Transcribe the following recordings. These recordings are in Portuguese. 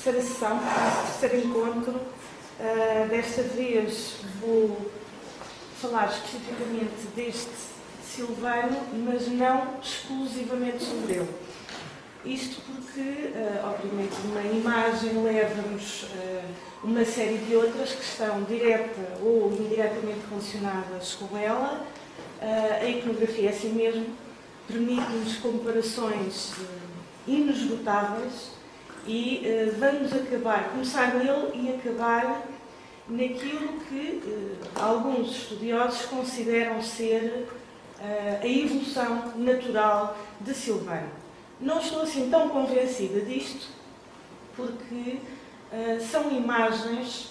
terceira sessão, nosso terceiro encontro. Desta vez vou falar especificamente deste Silvano, mas não exclusivamente sobre ele. Isto porque, obviamente, uma imagem leva-nos uma série de outras que estão direta ou indiretamente relacionadas com ela. A iconografia, assim mesmo, permite-nos comparações inesgotáveis e vamos começar nele e acabar naquilo que alguns estudiosos consideram ser a evolução natural de Silvano. Não estou assim tão convencida disto, porque são imagens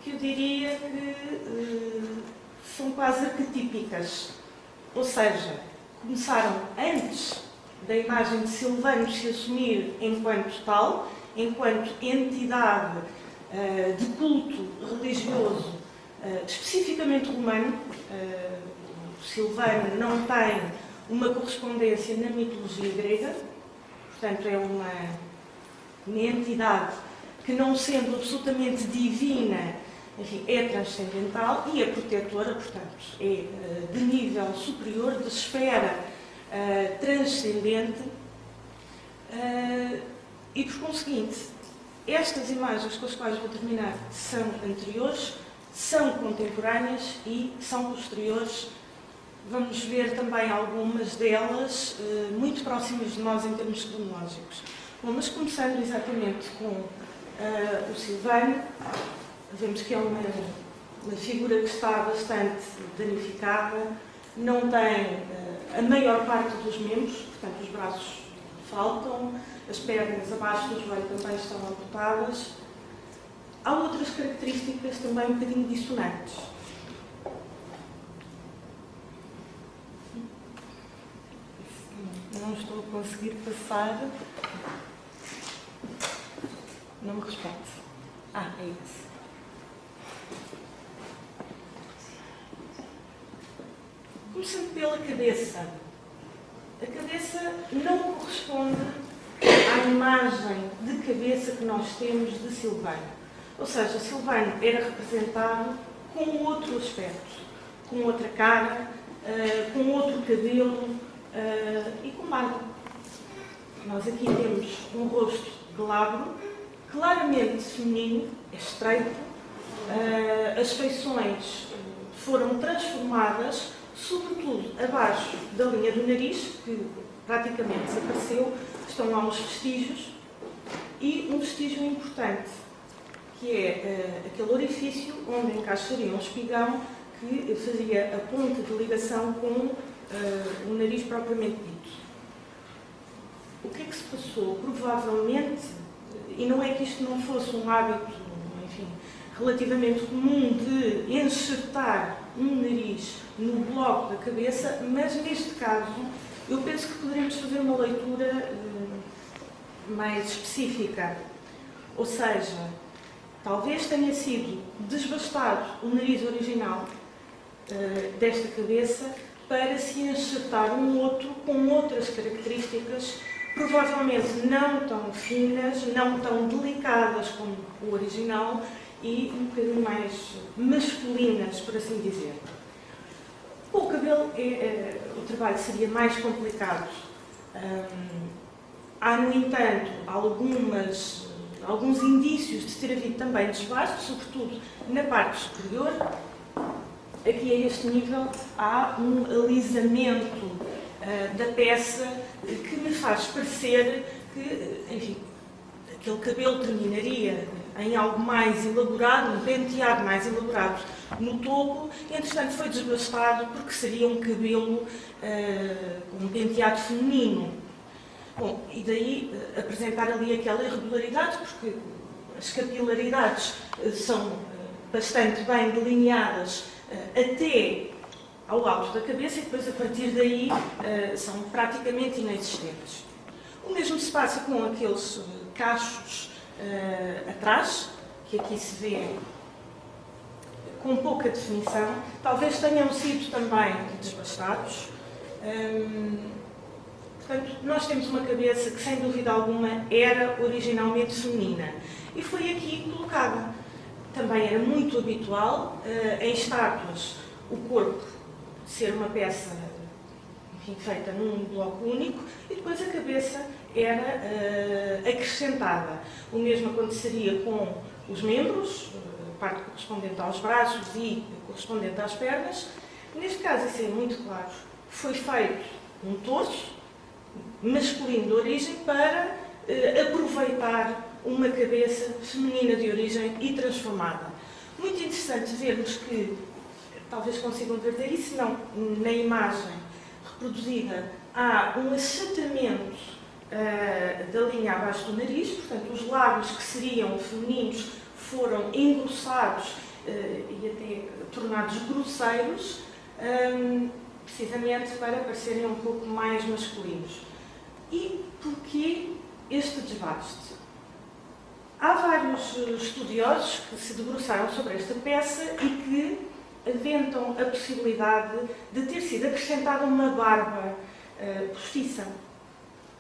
que eu diria que são quase arquetípicas. Ou seja, começaram antes da imagem de Silvano se assumir enquanto tal, enquanto entidade de culto religioso especificamente romano. Silvano não tem uma correspondência na mitologia grega, portanto é uma entidade que, não sendo absolutamente divina, enfim, é transcendental e é protetora, portanto é de nível superior, de esfera transcendente, e por conseguinte estas imagens com as quais vou terminar são anteriores, são contemporâneas e são posteriores. Vamos ver também algumas delas muito próximas de nós em termos cronológicos. Bom, mas começando exatamente com o Silvano, vemos que é uma figura que está bastante danificada, não tem a maior parte dos membros, portanto os braços faltam, as pernas abaixo do joelho também estão amputadas. Há outras características também um bocadinho dissonantes. Não estou a conseguir passar. Não me responde. É isso. Começando pela cabeça. A cabeça não corresponde à imagem de cabeça que nós temos de Silvano. Ou seja, Silvano era representado com outro aspecto, com outra cara, com outro cabelo e com barba. Nós aqui temos um rosto glabro, claramente feminino, é estreito. As feições foram transformadas, sobretudo abaixo da linha do nariz, que praticamente desapareceu. Estão lá uns vestígios, e um vestígio importante, que é aquele orifício onde encaixaria um espigão que fazia a ponte de ligação com o nariz propriamente dito. O que é que se passou? Provavelmente, e não é que isto não fosse um hábito, enfim, relativamente comum de enxertar um nariz no bloco da cabeça, mas neste caso eu penso que poderíamos fazer uma leitura mais específica. Ou seja, talvez tenha sido desbastado o nariz original desta cabeça para se enxertar um outro com outras características, provavelmente não tão finas, não tão delicadas como o original e um bocadinho mais masculinas, por assim dizer. Com o cabelo o trabalho seria mais complicado. Há, no entanto, alguns indícios de ter havido também desbaste, sobretudo na parte superior. Aqui a este nível há um alisamento da peça que me faz parecer que, enfim, aquele cabelo terminaria em algo mais elaborado, um penteado mais elaborado no topo, entretanto foi desbastado porque seria um cabelo com um penteado feminino. Bom, e daí apresentar ali aquela irregularidade, porque as capilaridades são bastante bem delineadas até ao alto da cabeça e depois a partir daí são praticamente inexistentes. O mesmo se passa com aqueles cachos atrás, que aqui se vê com pouca definição, talvez tenham sido também desbastados. Portanto, nós temos uma cabeça que, sem dúvida alguma, era originalmente feminina e foi aqui colocada. Também era muito habitual, em estátuas, o corpo ser uma peça, enfim, feita num bloco único e depois a cabeça era acrescentada. O mesmo aconteceria com os membros, a parte correspondente aos braços e correspondente às pernas. Neste caso, isso é muito claro, foi feito um torso masculino de origem para aproveitar uma cabeça feminina de origem e transformada. Muito interessante vermos que, talvez consigam ver isso, não, na imagem reproduzida, há um achatamento da linha abaixo do nariz, portanto, os lábios que seriam femininos foram engrossados e até tornados grosseiros, precisamente para parecerem um pouco mais masculinos. E porquê este desbaste? Há vários estudiosos que se debruçaram sobre esta peça e que aventam a possibilidade de ter sido acrescentada uma barba postiça.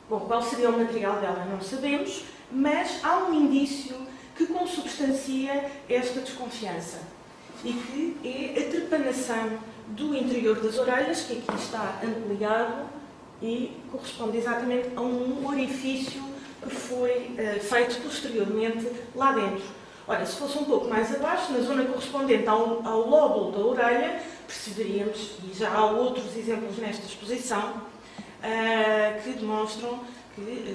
Bom, qual seria o material dela não sabemos, mas há um indício que consubstancia esta desconfiança e que é a trepanação do interior das orelhas, que aqui está ampliado e corresponde exatamente a um orifício que foi feito posteriormente lá dentro. Ora, se fosse um pouco mais abaixo, na zona correspondente ao lóbulo da orelha, perceberíamos, e já há outros exemplos nesta exposição, que demonstram que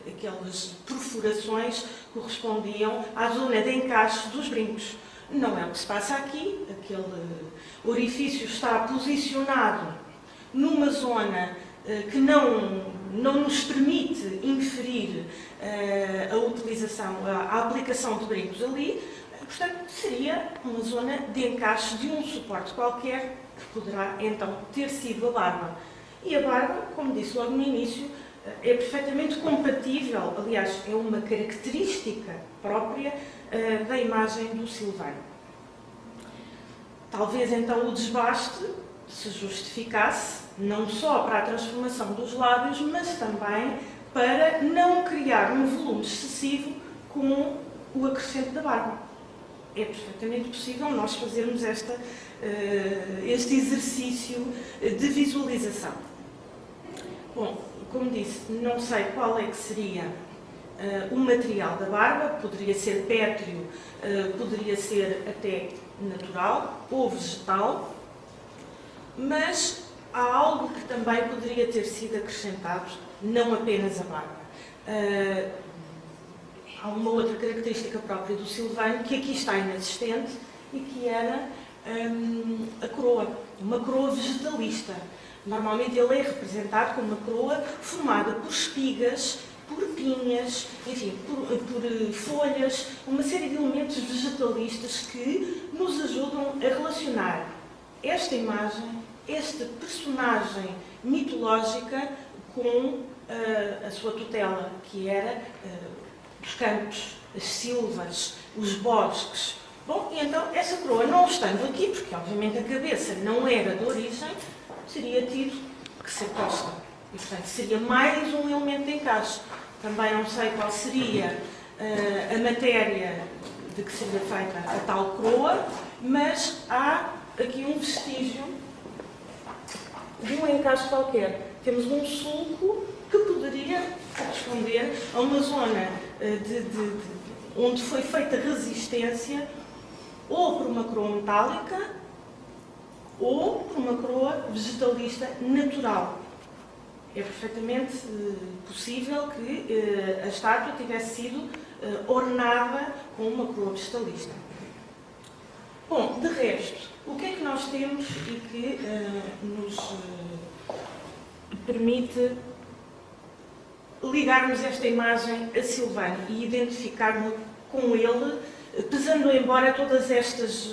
aquelas perfurações correspondiam à zona de encaixe dos brincos. Não é o que se passa aqui, aquele orifício está posicionado numa zona que não nos permite inferir a utilização, a aplicação de brincos ali, portanto, seria uma zona de encaixe de um suporte qualquer que poderá então ter sido a barba. E a barba, como disse logo no início, é perfeitamente compatível, aliás, é uma característica própria da imagem do Silvano. Talvez então o desbaste se justificasse não só para a transformação dos lábios, mas também para não criar um volume excessivo com o acrescento da barba. É perfeitamente possível nós fazermos este exercício de visualização. Bom, como disse, não sei qual é que seria o material da barba, poderia ser pétreo, poderia ser até natural ou vegetal, mas há algo que também poderia ter sido acrescentado, não apenas a barba. Há uma outra característica própria do Silvano, que aqui está inexistente, e que era a coroa, uma coroa vegetalista. Normalmente ele é representado como uma coroa formada por espigas, por pinhas, enfim, por folhas, uma série de elementos vegetalistas que nos ajudam a relacionar esta imagem, esta personagem mitológica com a sua tutela, que era os campos, as silvas, os bosques. Bom, e então essa coroa, não estando aqui, porque obviamente a cabeça não era de origem, teria tido que ser posta. E, portanto, seria mais um elemento de encaixe. Também não sei qual seria a matéria de que seria feita a tal coroa, mas há aqui um vestígio de um encaixe qualquer. Temos um sulco que poderia corresponder a uma zona onde foi feita resistência ou por uma coroa metálica ou por uma coroa vegetalista natural. É perfeitamente possível que a estátua tivesse sido ornada com uma coroa vegetalista. Bom, de resto, o que é que nós temos e que nos permite ligarmos esta imagem a Silvano e identificarmos com ele, pesando embora todas estas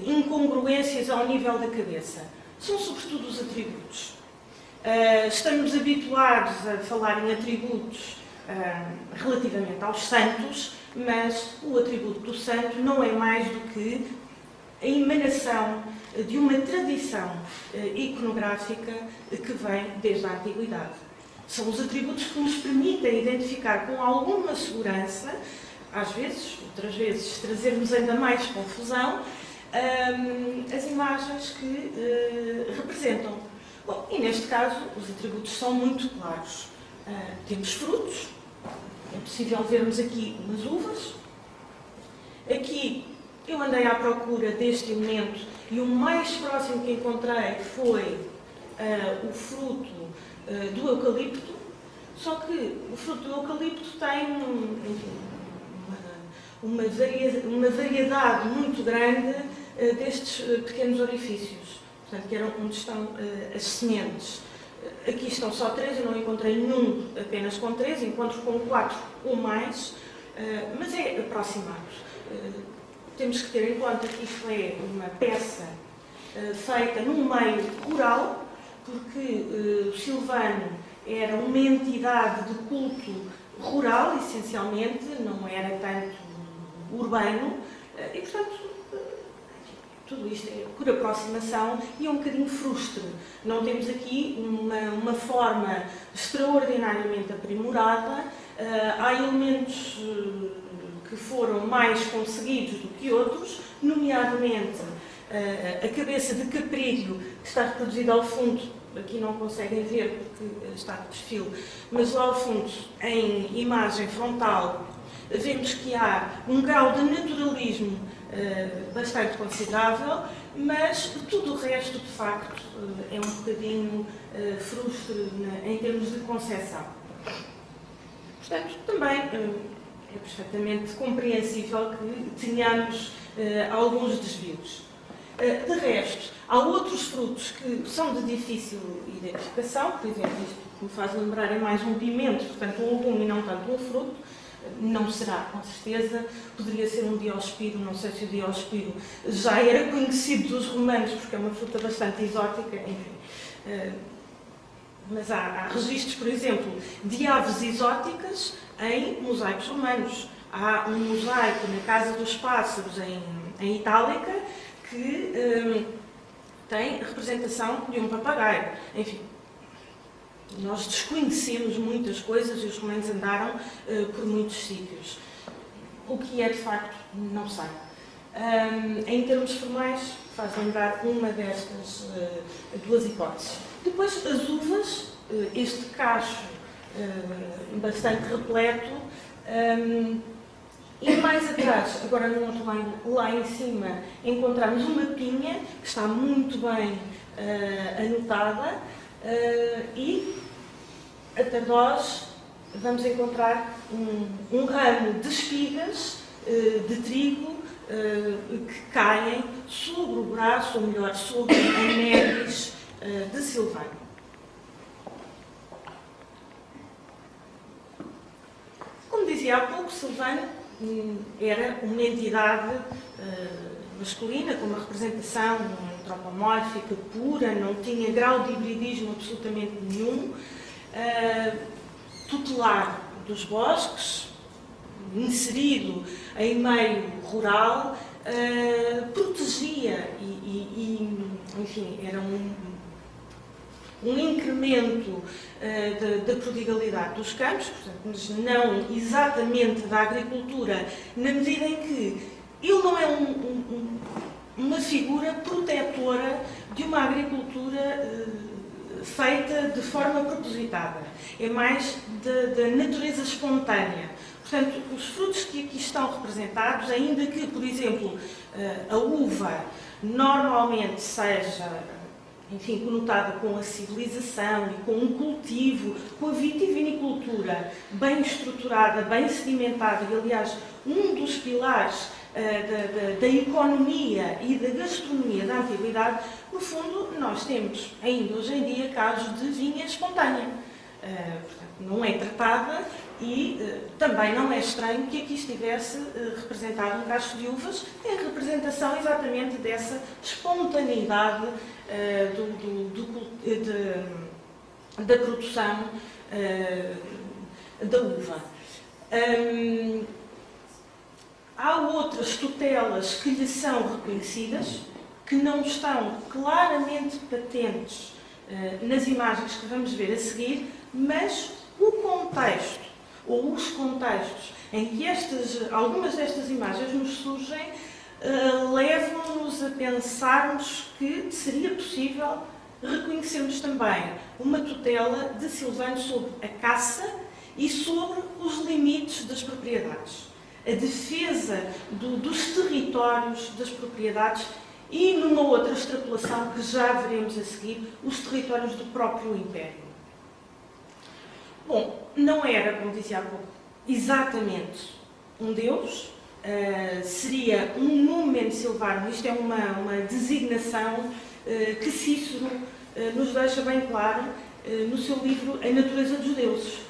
incongruências ao nível da cabeça? São sobretudo os atributos. Estamos habituados a falar em atributos relativamente aos santos, mas o atributo do santo não é mais do que a emanação de uma tradição iconográfica que vem desde a Antiguidade. São os atributos que nos permitem identificar com alguma segurança, às vezes, outras vezes, trazermos ainda mais confusão, as imagens que representam. Bom, e neste caso, os atributos são muito claros. Temos frutos, é possível vermos aqui umas uvas. Aqui eu andei à procura deste elemento e o mais próximo que encontrei foi o fruto do eucalipto, só que o fruto do eucalipto tem uma variedade muito grande destes pequenos orifícios, portanto, que eram onde estão as sementes. Aqui estão só 3, eu não encontrei nenhum apenas com 3, encontro com 4 ou mais, mas é aproximado. Temos que ter em conta que isto é uma peça feita num meio rural, porque o Silvano era uma entidade de culto rural, essencialmente, não era tanto urbano, e, portanto, tudo isto é por aproximação e é um bocadinho frustre. Não temos aqui uma forma extraordinariamente aprimorada, há elementos que foram mais conseguidos do que outros, nomeadamente a cabeça de caprírio, que está reproduzida ao fundo, aqui não conseguem ver porque está de perfil, mas lá ao fundo, em imagem frontal, vemos que há um grau de naturalismo bastante considerável, mas tudo o resto, de facto, é um bocadinho frustre em termos de concepção. Portanto, também é perfeitamente compreensível que tenhamos alguns desvios. De resto, há outros frutos que são de difícil identificação, por exemplo, isto me faz lembrar mais um pimento, portanto um legume e não tanto um fruto. Não será, com certeza, poderia ser um dióspiro, não sei se o dióspiro já era conhecido dos romanos, porque é uma fruta bastante exótica, enfim. Mas há registros, por exemplo, de aves exóticas em mosaicos romanos. Há um mosaico na Casa dos Pássaros, em Itálica, que tem a representação de um papagaio. Enfim, nós desconhecemos muitas coisas e os romanos andaram por muitos sítios. O que é, de facto, não sei. Em termos formais, faz lembrar uma destas duas hipóteses. Depois, as uvas, este cacho bastante repleto, e mais atrás, agora no outro lado, lá em cima, encontramos uma pinha que está muito bem anotada, e até nós vamos encontrar um ramo de espigas de trigo que caem sobre o braço, ou melhor, sobre a nariz de Silvano. Como dizia há pouco, Silvano era uma entidade masculina, com uma representação antropomórfica pura, não tinha grau de hibridismo absolutamente nenhum, tutelar dos bosques, inserido em meio rural, protegia e enfim, era um incremento da prodigalidade dos campos, portanto, mas não exatamente da agricultura, na medida em que ele não é uma figura protetora de uma agricultura feita de forma propositada. É mais da natureza espontânea. Portanto, os frutos que aqui estão representados, ainda que, por exemplo, a uva normalmente seja, enfim, conotada com a civilização e com um cultivo, com a vitivinicultura bem estruturada, bem sedimentada, e, aliás, um dos pilares da economia e da gastronomia da antiguidade, no fundo, nós temos ainda hoje em dia casos de vinha espontânea. Portanto, não é tratada e também não é estranho que aqui estivesse representado um cacho de uvas, em representação exatamente dessa espontaneidade da produção da uva. Há outras tutelas que lhe são reconhecidas, que não estão claramente patentes nas imagens que vamos ver a seguir, mas o contexto, ou os contextos em que algumas destas imagens nos surgem, levam-nos a pensarmos que seria possível reconhecermos também uma tutela de Silvano sobre a caça e sobre os limites das propriedades, a defesa dos territórios das propriedades e, numa outra extrapolação que já veremos a seguir, os territórios do próprio Império. Bom, não era, como dizia há pouco, exatamente um deus, seria um numen silvano. Isto é uma designação que Cícero nos deixa bem claro no seu livro A Natureza dos Deuses.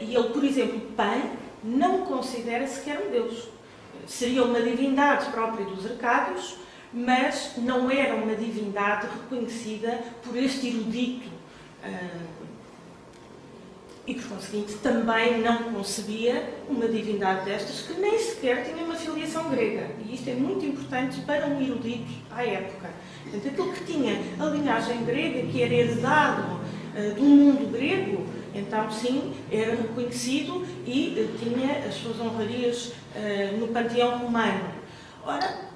E ele, por exemplo, Pan não considera sequer um deus. Seria uma divindade própria dos Arcádios, mas não era uma divindade reconhecida por este erudito e, por conseguinte, também não concebia uma divindade destas que nem sequer tinha uma filiação grega. E isto é muito importante para um erudito à época. Portanto, aquilo que tinha a linhagem grega, que era herdado do mundo grego, então sim, era reconhecido e tinha as suas honrarias no panteão romano. Ora,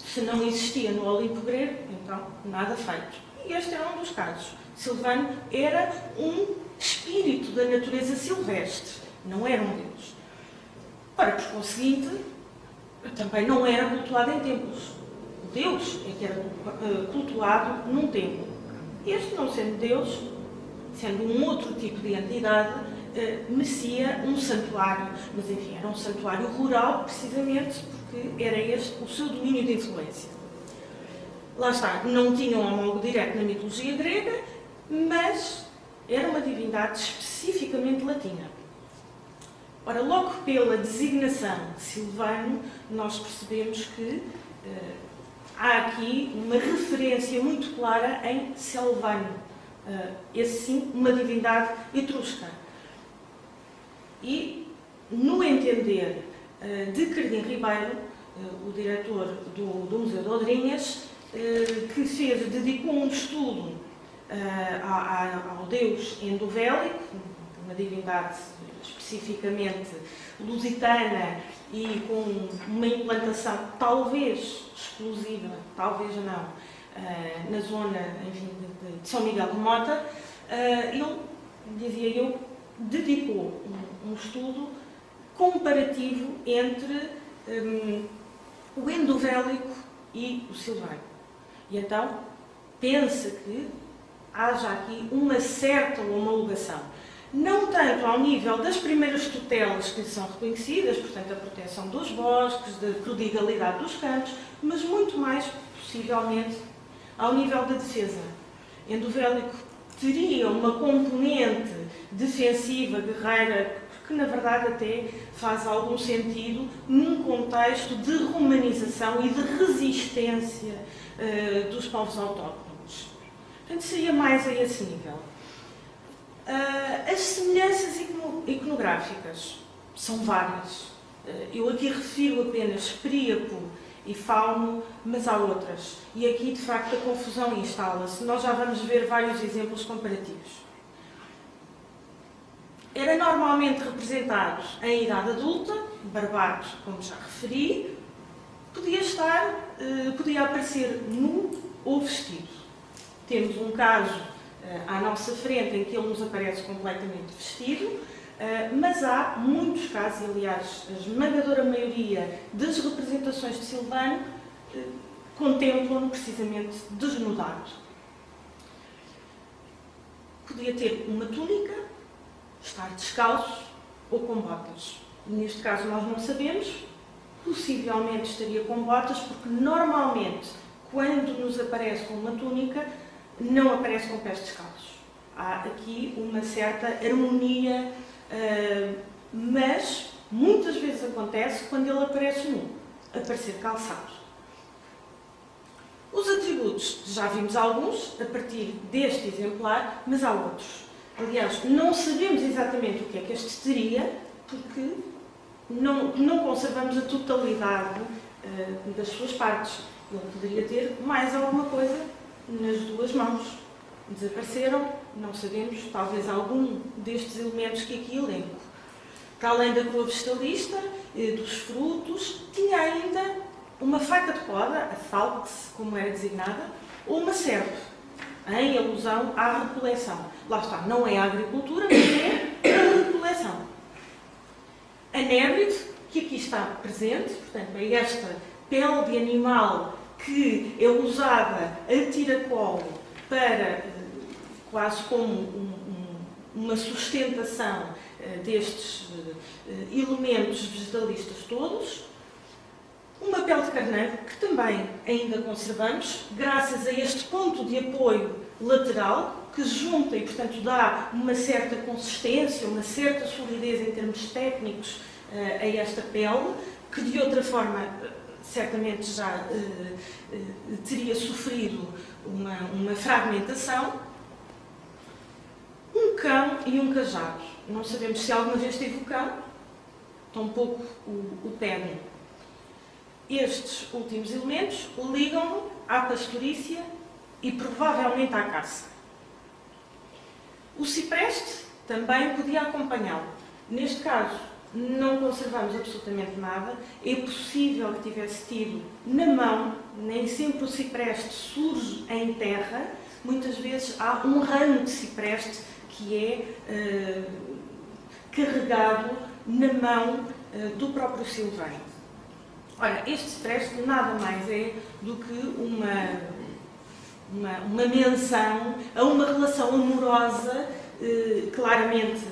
se não existia no Olimpo grego, então nada feito. E este era um dos casos. Silvano era um espírito da natureza silvestre, não era um deus. Ora, por conseguinte, também não era cultuado em templos. O deus é que era cultuado num templo. Este, não sendo deus, sendo um outro tipo de entidade, merecia um santuário. Mas, enfim, era um santuário rural, precisamente porque era este o seu domínio de influência. Lá está, não tinha um homólogo direto na mitologia grega, mas era uma divindade especificamente latina. Ora, logo pela designação de Silvano, nós percebemos que há aqui uma referência muito clara em Silvano. Esse sim, uma divindade etrusca. E, no entender de Cardim Ribeiro, o diretor do Museu de Odrinhas, que dedicou um estudo ao deus endovélico, uma divindade especificamente lusitana e com uma implantação talvez exclusiva, talvez não, na zona, enfim, de São Miguel de Mota, ele, dizia eu, dedicou um estudo comparativo entre o endovélico e o silvano. E então pensa que haja aqui uma certa homologação. Não tanto ao nível das primeiras tutelas que são reconhecidas, portanto a proteção dos bosques, da prodigalidade dos campos, mas muito mais, possivelmente, ao nível da defesa. Endovélico teria uma componente defensiva, guerreira, que na verdade até faz algum sentido num contexto de romanização e de resistência dos povos autóctones. Portanto, seria mais a esse nível. As semelhanças iconográficas são várias. Eu aqui refiro apenas Príapo e Fauno, mas há outras. E aqui, de facto, a confusão instala-se. Nós já vamos ver vários exemplos comparativos. Era normalmente representado em idade adulta, barbado, como já referi, podia aparecer nu ou vestido. Temos um caso à nossa frente em que ele nos aparece completamente vestido, mas há muitos casos, e aliás, a esmagadora maioria das representações de Silvano contemplam-no precisamente desnudado. Podia ter uma túnica, estar descalço ou com botas. Neste caso nós não sabemos, possivelmente estaria com botas, porque normalmente, quando nos aparece com uma túnica, não aparece com pés descalços. Há aqui uma certa harmonia, mas muitas vezes acontece quando ele aparece nu, aparecer calçado. Os atributos, já vimos alguns a partir deste exemplar, mas há outros. Aliás, não sabemos exatamente o que é que este teria, porque não conservamos a totalidade das suas partes. Ele poderia ter mais alguma coisa nas duas mãos. Desapareceram, não sabemos, talvez algum destes elementos que aqui elenco. Para além da coroa vegetalista, dos frutos, tinha ainda uma faca de poda, a falx, como era designada, ou uma serpe, em alusão à recoleção. Lá está, não é a agricultura, mas é a recoleção. A nébride, que aqui está presente, portanto, é esta pele de animal que é usada a tiracolo para, quase como uma sustentação destes elementos vegetalistas todos. Uma pele de carneiro, que também ainda conservamos, graças a este ponto de apoio lateral, que junta e, portanto, dá uma certa consistência, uma certa solidez em termos técnicos a esta pele, que de outra forma certamente já teria sofrido uma fragmentação. Um cão e um cajado. Não sabemos se alguma vez teve o cão, tampouco o pene. Estes últimos elementos ligam-no à pastorícia e provavelmente à caça. O cipreste também podia acompanhá-lo. Neste caso, não conservamos absolutamente nada. É possível que tivesse tido na mão, nem sempre o cipreste surge em terra. Muitas vezes há um ramo de cipreste que é carregado na mão do próprio Silvano. Ora, este cipreste nada mais é do que uma menção a uma relação amorosa claramente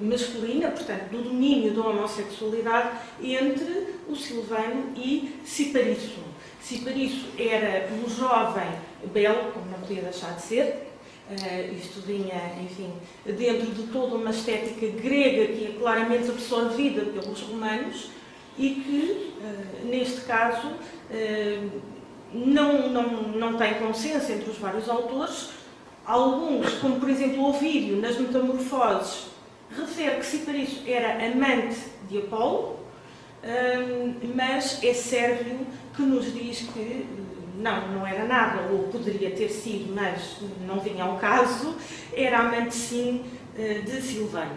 masculina, portanto, do domínio da homossexualidade entre o Silvano e Cipariço. Cipariço era um jovem belo, como não podia deixar de ser. Isto vinha, enfim, dentro de toda uma estética grega que é claramente absorvida pelos romanos e que, neste caso, não tem consenso entre os vários autores. Alguns, como por exemplo Ovídio, nas Metamorfoses, refere que Cipariço era amante de Apolo, mas é Sérvio que nos diz que não era nada, ou poderia ter sido, mas não vinha ao caso, era amante sim de Silvano.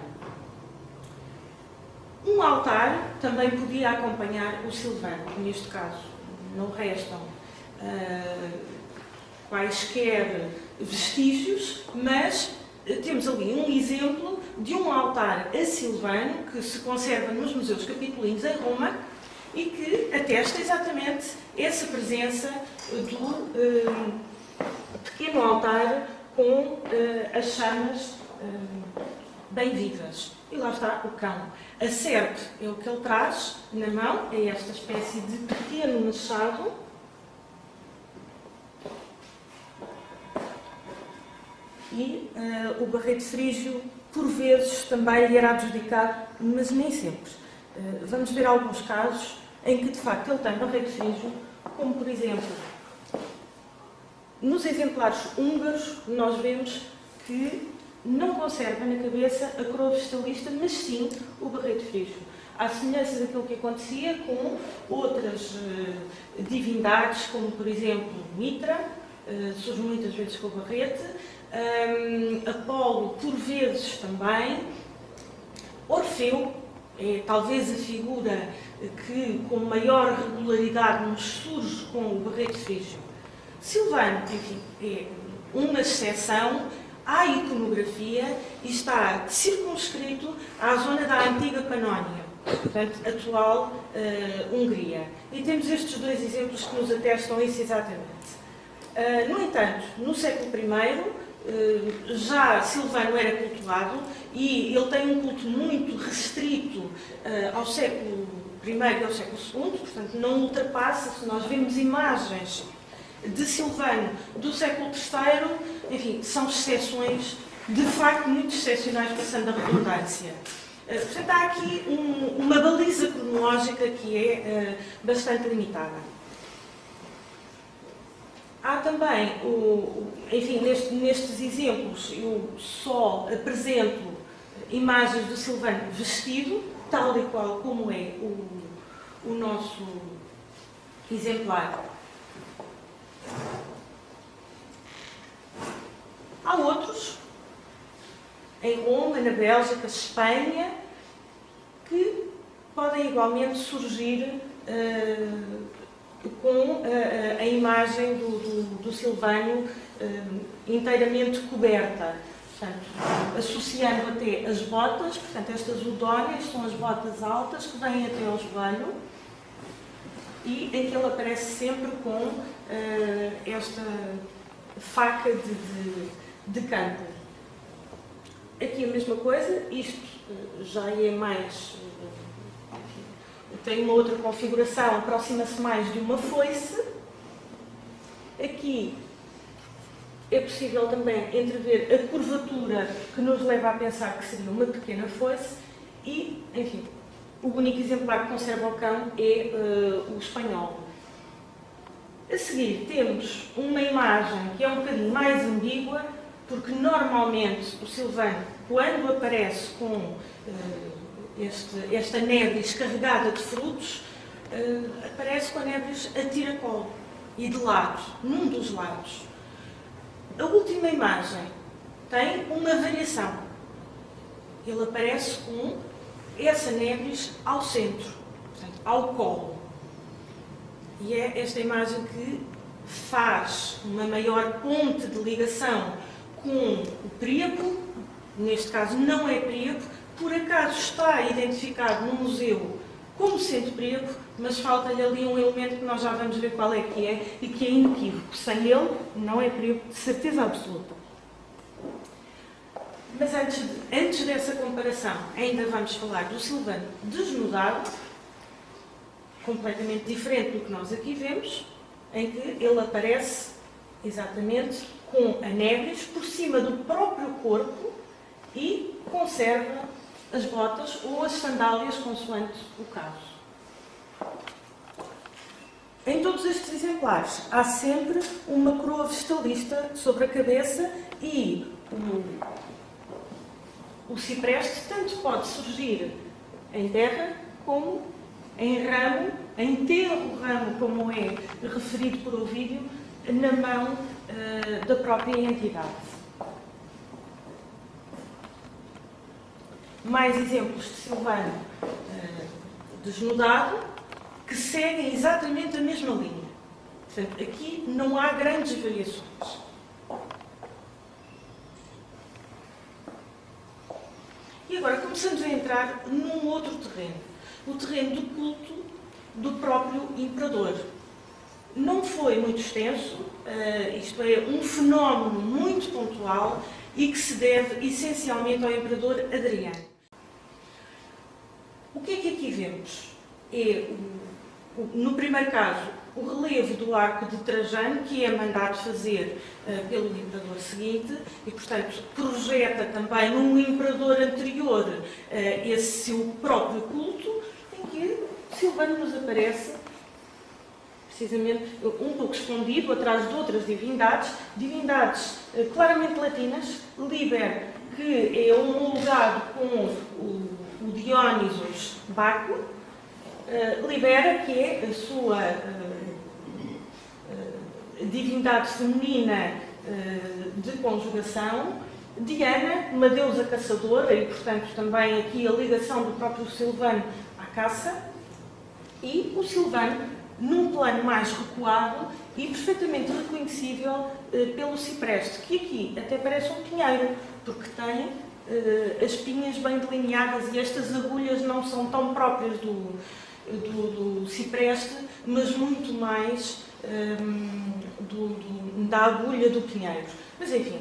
Um altar também podia acompanhar o Silvano, neste caso não restam quaisquer vestígios, mas temos ali um exemplo de um altar a Silvano que se conserva nos museus capitulinos em Roma e que atesta exatamente essa presença do pequeno altar com as chamas bem vivas. E lá está o cão. A serpe é o que ele traz na mão, é esta espécie de pequeno machado. E o barrete frígio, por vezes, também lhe era adjudicado, mas nem sempre. Vamos ver alguns casos em que, de facto, ele tem barrete frígio, como, por exemplo, nos exemplares húngaros, nós vemos que não conserva na cabeça a coroa vegetalista, mas sim o barrete frígio. À semelhança daquilo que acontecia com outras divindades, como, por exemplo, Mitra, surge muitas vezes com o barrete, Apolo, por vezes, também. Orfeu é talvez a figura que com maior regularidade nos surge com o barrete frígio. Silvano, enfim, é uma exceção à iconografia e está circunscrito à zona da antiga Panónia, portanto, atual Hungria. E temos estes dois exemplos que nos atestam isso exatamente. No entanto, no século I, já Silvano era cultuado e ele tem um culto muito restrito ao século I e ao século II, portanto não ultrapassa. Se nós vemos imagens de Silvano do século III, enfim, são exceções, de facto muito excepcionais, passando a redundância. Portanto, há aqui uma baliza cronológica que é bastante limitada. Há também, enfim, nestes exemplos, eu só apresento imagens do Silvano vestido, tal e qual como é o nosso exemplar. Há outros, em Roma, na Bélgica, Espanha, que podem igualmente surgir com a imagem do Silvânio inteiramente coberta. Portanto, associando até as botas, portanto, estas udórias são as botas altas que vêm até ao joelho e em que ele aparece sempre com esta faca de campo. Aqui a mesma coisa, isto já é mais, tem uma outra configuração, aproxima-se mais de uma foice. Aqui é possível também entrever a curvatura que nos leva a pensar que seria uma pequena foice e, enfim, o único exemplar que conserva o cão é o espanhol. A seguir temos uma imagem que é um bocadinho mais ambígua, porque normalmente o Silvânio, quando aparece com esta nébris carregada de frutos, aparece com a nébris a tiracolo e de lado, num dos lados. A última imagem tem uma variação. Ele aparece com essa nébris ao centro, portanto, ao colo. E é esta imagem que faz uma maior ponte de ligação com o príapo. Neste caso não é príapo, por acaso está identificado no museu como sendo príapo, mas falta-lhe ali um elemento que nós já vamos ver qual é e que é inequívoco. Sem ele, não é príapo de certeza absoluta. Mas antes dessa comparação, ainda vamos falar do Silvânio desnudado, completamente diferente do que nós aqui vemos, em que ele aparece exatamente com a nébris por cima do próprio corpo e conserva as botas ou as sandálias, consoante o caso. Em todos estes exemplares há sempre uma coroa vestalista sobre a cabeça e o cipreste tanto pode surgir em terra como em ramo, em tenro ramo, como é referido por Ovídio, na mão da própria entidade. Mais exemplos de Silvânio desnudado, que seguem exatamente a mesma linha. Portanto, aqui não há grandes variações. E agora começamos a entrar num outro terreno. O terreno do culto do próprio imperador. Não foi muito extenso, isto é, um fenómeno muito pontual e que se deve essencialmente ao imperador Adriano. O que é que aqui vemos? É, no primeiro caso, o relevo do arco de Trajano, que é mandado fazer pelo imperador seguinte e, portanto, projeta também num imperador anterior esse seu próprio culto, em que Silvânio nos aparece precisamente um pouco escondido atrás de outras divindades claramente latinas. Liber, que é homologado com o Diónisos Baco, Libera, que é a sua divindade feminina de conjugação, Diana, uma deusa caçadora, e portanto também aqui a ligação do próprio Silvânio à caça, e o Silvânio num plano mais recuado e perfeitamente reconhecível pelo cipreste, que aqui até parece um pinheiro, porque tem as pinhas bem delineadas e estas agulhas não são tão próprias do cipreste, mas muito mais da agulha do pinheiro. Mas enfim,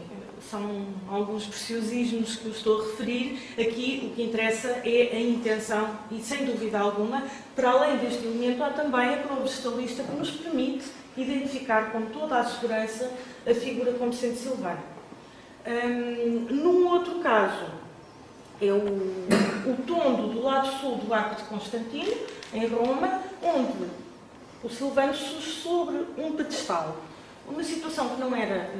são alguns preciosismos que eu estou a referir. Aqui o que interessa é a intenção e, sem dúvida alguma, para além deste elemento, há também a coroa vestalista que nos permite identificar com toda a segurança a figura como sendo Silvânio. Num outro caso, é o tondo do lado sul do Arco de Constantino, em Roma, onde o Silvânio surge sobre um pedestal. Uma situação que não era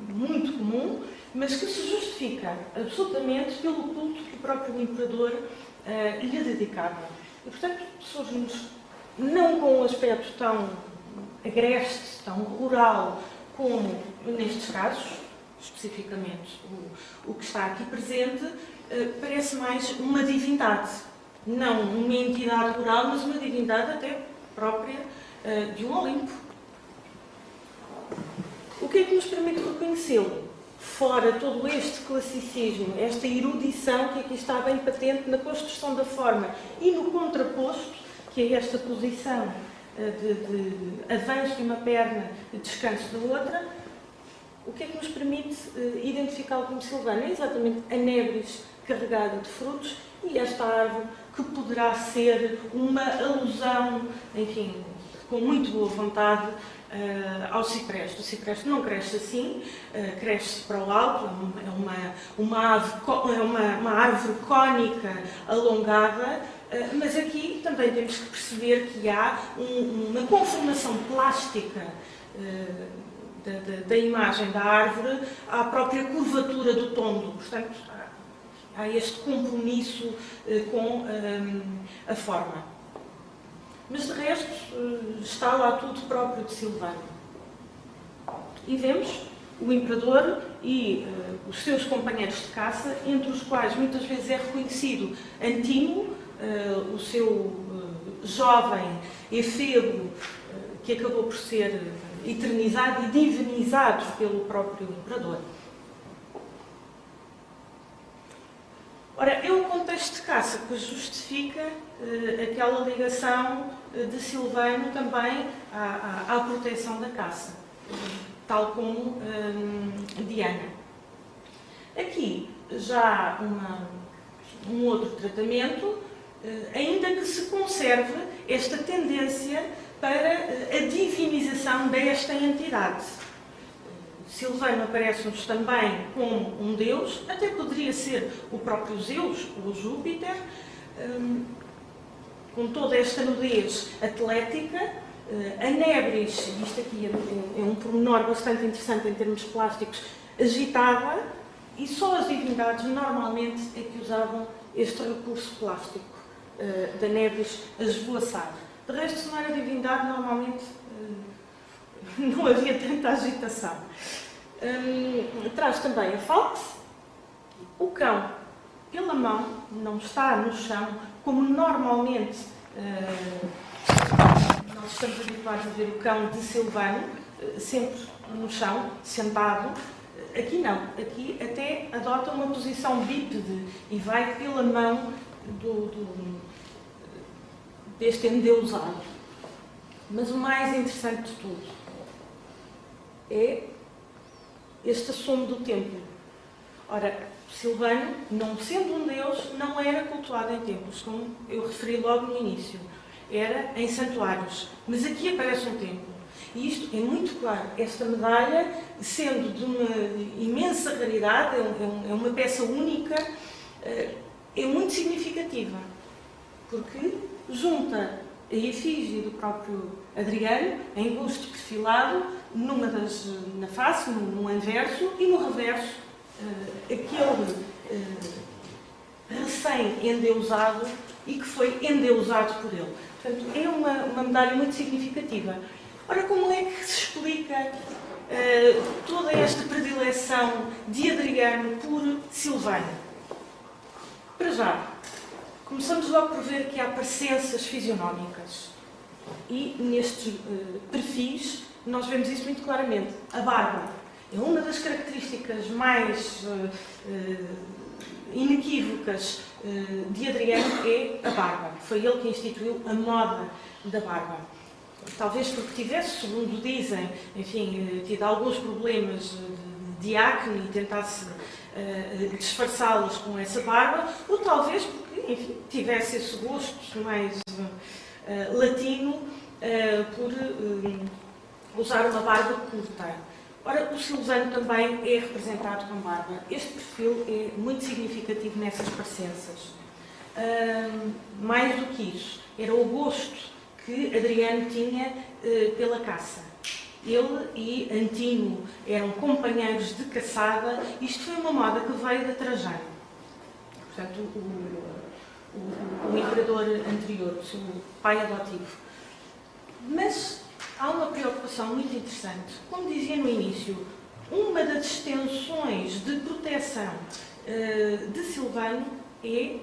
muito comum, mas que se justifica absolutamente pelo culto que o próprio imperador lhe dedicava. E, portanto, surge-nos não com um aspecto tão agreste, tão rural, como nestes casos, especificamente o que está aqui presente, parece mais uma divindade. Não uma entidade rural, mas uma divindade até própria de um Olimpo. O que é que nos permite reconhecê-lo? Fora todo este classicismo, esta erudição que aqui está bem patente na construção da forma e no contraposto, que é esta posição de avanço de uma perna e descanso da outra, o que é que nos permite identificá-lo como silvano? É exatamente a nebris carregada de frutos e esta árvore que poderá ser uma alusão, enfim, com muito boa vontade, ao cipreste. O cipreste não cresce assim, cresce para o alto, é uma árvore cônica alongada, mas aqui também temos que perceber que há uma conformação plástica da imagem da árvore à própria curvatura do tombo. Portanto, há este compromisso com a forma. Mas, de resto, está lá tudo próprio de Silvano. E vemos o imperador e os seus companheiros de caça, entre os quais muitas vezes é reconhecido Antimo, o seu jovem efebo, que acabou por ser eternizado e divinizado pelo próprio imperador. Ora, é o contexto de caça que justifica aquela ligação de Silvano também à proteção da caça, tal como Diana. Aqui já há um outro tratamento, ainda que se conserve esta tendência para a divinização desta entidade. Silvano aparece-nos também como um deus, até poderia ser o próprio Zeus ou Júpiter, com toda esta nudez atlética. A nebris, isto aqui é um pormenor bastante interessante em termos plásticos, agitava, e só as divindades normalmente é que usavam este recurso plástico da nebris a esvoaçar. De resto, se não era divindade, normalmente não havia tanta agitação. Traz também a falx. O cão, pela mão, não está no chão, como normalmente nós estamos habituados a ver o cão de Silvano, sempre no chão, sentado. Aqui não, aqui até adota uma posição bípede e vai pela mão deste endeusado. Mas o mais interessante de tudo é este assomo do templo. Ora, Silvano, não sendo um deus, não era cultuado em templos, como eu referi logo no início. Era em santuários. Mas aqui aparece um templo. E isto é muito claro. Esta medalha, sendo de uma imensa raridade, é uma peça única, é muito significativa. Porque junta a efígie do próprio Adriano, em busto perfilado, na face, no anverso, e no reverso, aquele recém-endeusado e que foi endeusado por ele. Portanto, é uma medalha muito significativa. Ora, como é que se explica toda esta predileção de Adriano por Silvano? Para já, começamos logo por ver que há parecenças fisionómicas. E nestes perfis nós vemos isso muito claramente. A barba é uma das características mais inequívocas de Adriano, é a barba. Foi ele que instituiu a moda da barba. Talvez porque tivesse, segundo dizem, enfim, tido alguns problemas de acne e tentasse disfarçá-los com essa barba, ou talvez porque, enfim, tivesse esse gosto mais latino por usar uma barba curta. Ora, o Silvano também é representado com barba. Este perfil é muito significativo nessas parecenças. Mais do que isso, era o gosto que Adriano tinha pela caça. Ele e Antino eram companheiros de caçada. Isto foi uma moda que veio de Trajano. Portanto, o imperador anterior, o seu pai adotivo. Mas há uma preocupação muito interessante. Como dizia no início, uma das extensões de proteção de Silvano é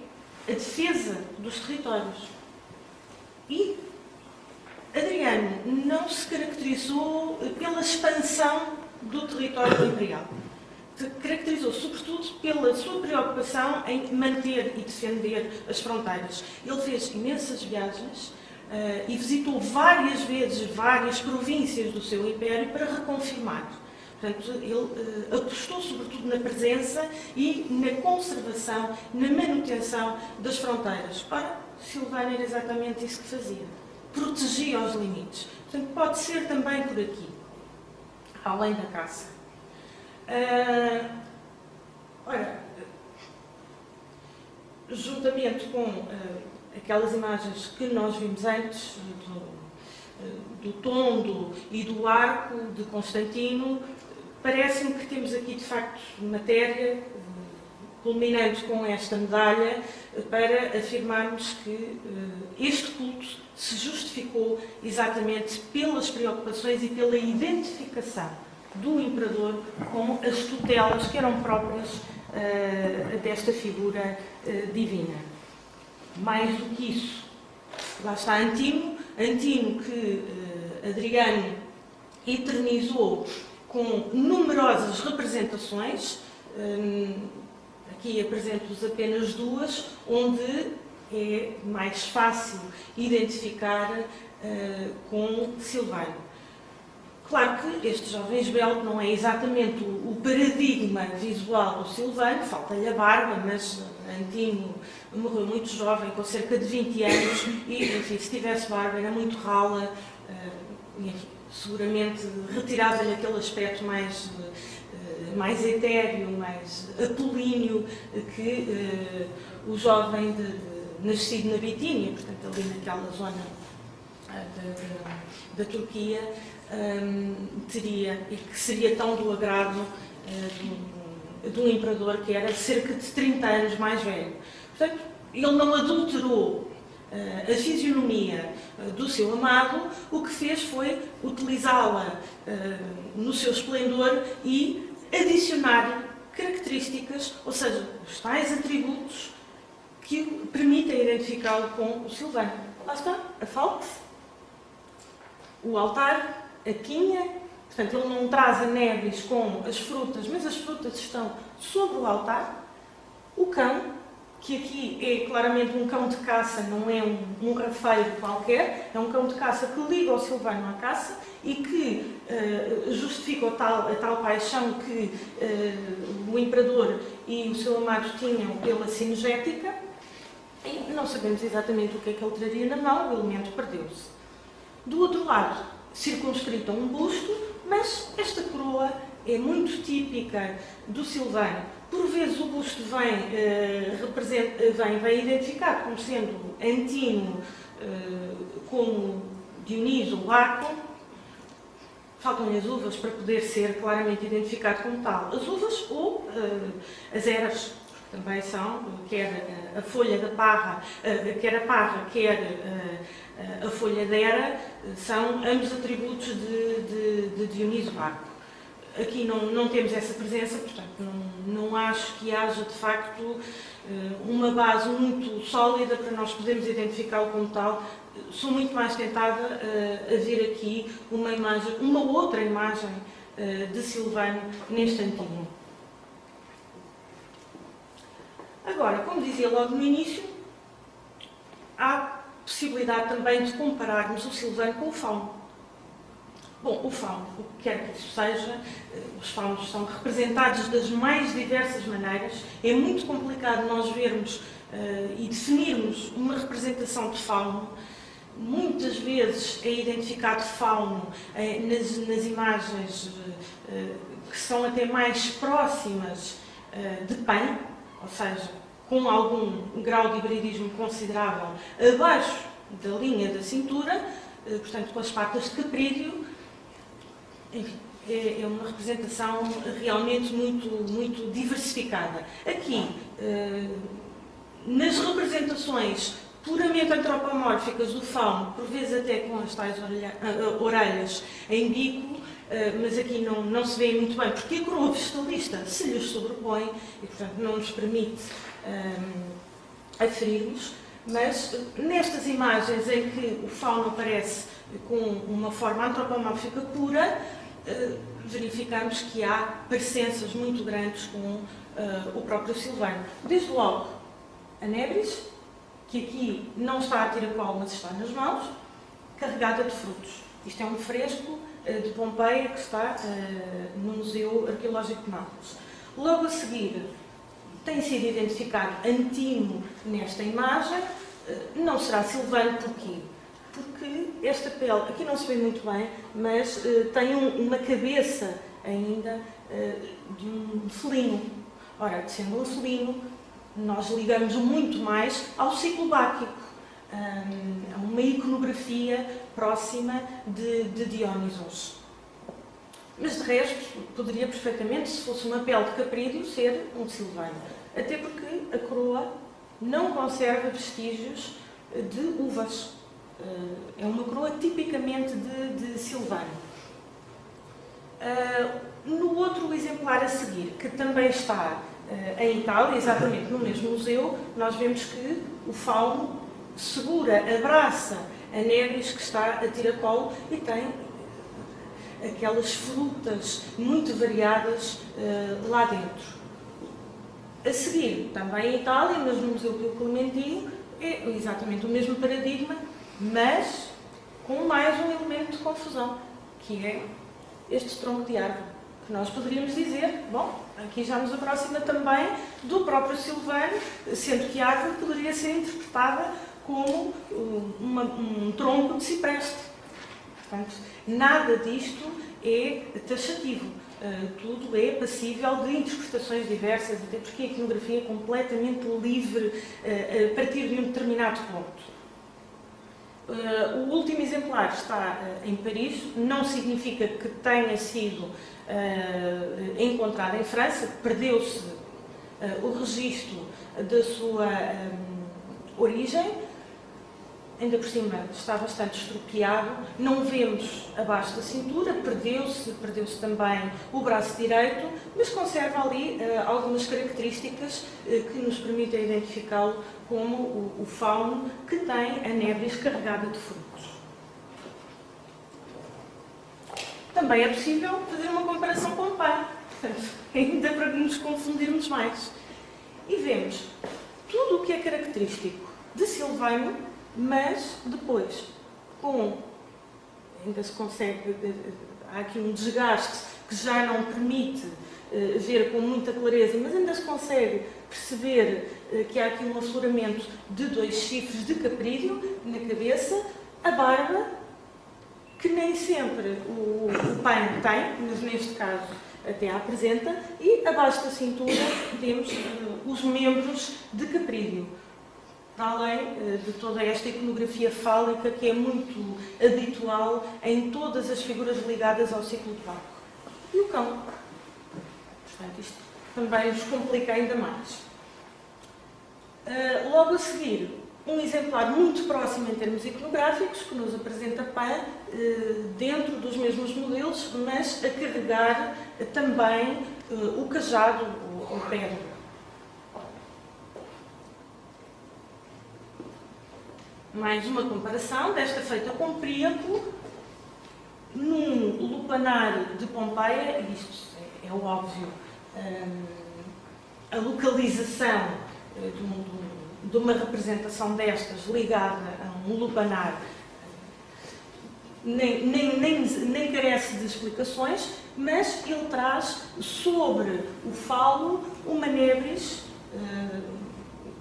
a defesa dos territórios. E Adriano não se caracterizou pela expansão do território imperial. Caracterizou sobretudo pela sua preocupação em manter e defender as fronteiras. Ele fez imensas viagens e visitou várias vezes várias províncias do seu império para reconfirmar. Portanto, ele apostou sobretudo na presença e na conservação, na manutenção das fronteiras. Ora, Silvano era exatamente isso que fazia. Protegia os limites. Portanto, pode ser também por aqui, além da caça. Ora, juntamente com aquelas imagens que nós vimos antes, do tondo e do arco de Constantino, parece-me que temos aqui, de facto, matéria, culminante com esta medalha, para afirmarmos que este culto se justificou exatamente pelas preocupações e pela identificação do imperador com as tutelas que eram próprias desta figura divina. Mais do que isso, lá está Antino que Adriano eternizou com numerosas representações. Aqui apresento-vos apenas duas, onde é mais fácil identificar com Silvano. Claro que este jovem esbelto não é exatamente o paradigma visual do Silvano, falta-lhe a barba, mas Antino morreu muito jovem, com cerca de 20 anos, e, enfim, se tivesse barba era muito rala, enfim, seguramente retirava-lhe aquele aspecto mais etéreo, mais apolíneo que o jovem nascido na Bitínia, portanto ali naquela zona da Turquia, teria, e que seria tão do agrado de um imperador que era cerca de 30 anos mais velho. Portanto, ele não adulterou a fisionomia do seu amado, o que fez foi utilizá-la no seu esplendor e adicionar características, ou seja, os tais atributos que o permitem identificá-lo com o Silvano. Lá está, a falque, o altar, a quinha, portanto ele não traz a nebis com as frutas, mas as frutas estão sobre o altar, o cão, que aqui é claramente um cão de caça, não é um rafeiro qualquer, é um cão de caça que liga o Silvano à caça e que justifica a tal paixão que o imperador e o seu amado tinham pela cinegética, e não sabemos exatamente o que é que ele traria na mão, o elemento perdeu-se. Do outro lado, circunscrito a um busto, mas esta coroa é muito típica do Silvano. Por vezes o busto vem identificado como sendo Antino, como Dioniso, o arco. Faltam-lhe as uvas para poder ser claramente identificado como tal. As uvas ou as eras, também são, quer a folha da parra, quer a parra, quer a folha da era, são ambos atributos de Dioniso Arco. Aqui não temos essa presença, portanto não acho que haja de facto uma base muito sólida para nós podermos identificá-lo como tal. Sou muito mais tentada a ver aqui uma outra imagem de Silvano neste Antino. Agora, como dizia logo no início, há possibilidade também de compararmos o Silvano com o fauno. Bom, o fauno, o que quer que isso seja, os faunos são representados das mais diversas maneiras. É muito complicado nós vermos e definirmos uma representação de fauno. Muitas vezes é identificado fauno nas imagens que são até mais próximas de Pan, ou seja, com algum grau de hibridismo considerável abaixo da linha da cintura, portanto com as patas de caprídeo. Enfim, é uma representação realmente muito diversificada. Aqui, nas representações puramente antropomórficas do fauno, por vezes até com as tais orelhas em bico, mas aqui não se vê muito bem, porque a coroa vegetalista se lhes sobrepõe e, portanto, não nos permite aferirmos, mas nestas imagens em que o fauno aparece com uma forma antropomórfica pura, verificamos que há parecenças muito grandes com o próprio Silvano. Desde logo, a Nebris, que aqui não está a tiracolo, mas está nas mãos, carregada de frutos. Isto é um fresco de Pompeia que está no Museu Arqueológico de Nápoles. Logo a seguir, tem sido identificado Antimo nesta imagem. Não será Silvano, porquê? Porque esta pele, aqui não se vê muito bem, mas tem uma cabeça ainda de um felino. Ora, sendo um felino, nós ligamos muito mais ao ciclo báquico, a uma iconografia próxima de Dionisos. Mas de resto, poderia perfeitamente, se fosse uma pele de caprídeo, ser um Silvano. Até porque a coroa não conserva vestígios de uvas. É uma coroa tipicamente de Silvano. No outro exemplar a seguir, que também está em Itália, exatamente no mesmo museu, nós vemos que o fauno segura, abraça a Nebris que está a tiracolo e tem aquelas frutas muito variadas lá dentro. A seguir, também em Itália, mas no Museu Pio Clementino, é exatamente o mesmo paradigma, mas com mais um elemento de confusão, que é este tronco de árvore, que nós poderíamos dizer, bom, aqui já nos aproxima também do próprio Silvano, sendo que a árvore poderia ser interpretada como um tronco de cipreste. Portanto, nada disto é taxativo. Tudo é passível de interpretações diversas, até porque a iconografia é completamente livre a partir de um determinado ponto. O último exemplar está em Paris, não significa que tenha sido encontrado em França, perdeu-se o registro da sua origem, ainda por cima está bastante estropiado, não vemos abaixo da cintura, perdeu-se também o braço direito, mas conserva ali algumas características que nos permitem identificá-lo como o fauno que tem a Nebris carregada de frutos. Também é possível fazer uma comparação com o pão, ainda para nos confundirmos mais. E vemos tudo o que é característico de Silvano, mas depois, ainda se consegue, há aqui um desgaste que já não permite ver com muita clareza, mas ainda se consegue perceber que há aqui um afloramento de 2 chifres de caprídeo na cabeça, a barba, que nem sempre o pano tem, mas neste caso até a apresenta, e abaixo da cintura temos os membros de caprídeo, para além de toda esta iconografia fálica que é muito habitual em todas as figuras ligadas ao ciclo de Baco. E o cão. Portanto, isto também nos complica ainda mais. Logo a seguir, um exemplar muito próximo em termos iconográficos, que nos apresenta Pan dentro dos mesmos modelos, mas a carregar também o cajado, o pedro. Mais uma comparação, desta feita com Príapo, num lupanar de Pompeia, e isto é óbvio, a localização de uma representação destas ligada a um lupanar nem carece de explicações, mas ele traz sobre o falo uma Nebris